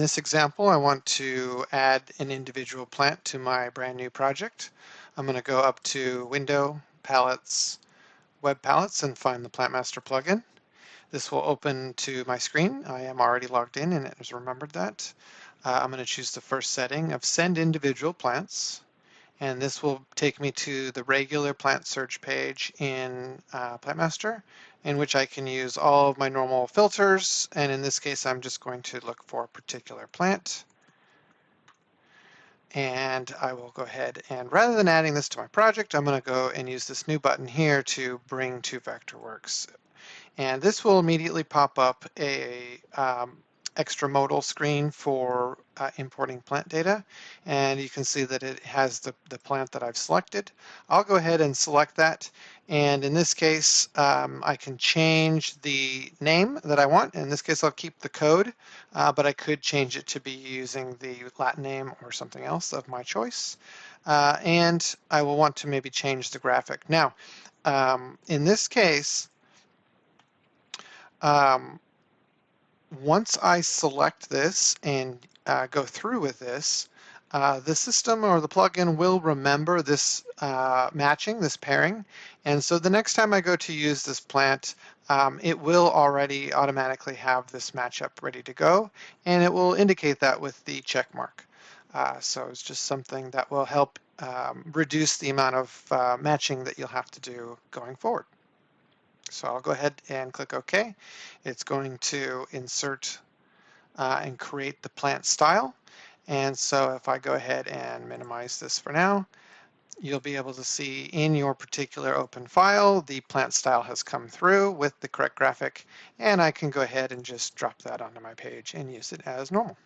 this example, I want to add an individual plant to my brand new project. I'm going to go up to Window, Palettes, Web Palettes, and find the PlantMaster plugin. This will open to my screen. I am already logged in and it has remembered that. I'm going to choose the first setting of Send Individual Plants. And this will take me to the regular plant search page in PlantMaster, in which I can use all of my normal filters. And in this case, I'm just going to look for a particular plant. And I will go ahead and rather than adding this to my project, I'm going to go and use this new button here to bring to Vectorworks. And this will immediately pop up a extra modal screen for importing plant data. And you can see that it has the plant that I've selected. I'll go ahead and select that. And in this case, I can change the name that I want. In this case, I'll keep the code, but I could change it to be using the Latin name or something else of my choice. And I will want to maybe change the graphic. Now, in this case, once I select this and go through with this, the system or the plugin will remember this matching, this pairing. And so the next time I go to use this plant, it will already automatically have this matchup ready to go, and it will indicate that with the check mark. So it's just something that will help reduce the amount of matching that you'll have to do going forward. So I'll go ahead and click OK. It's going to insert and create the plant style. And so if I go ahead and minimize this for now, you'll be able to see in your particular open file, the plant style has come through with the correct graphic, and I can go ahead and just drop that onto my page and use it as normal.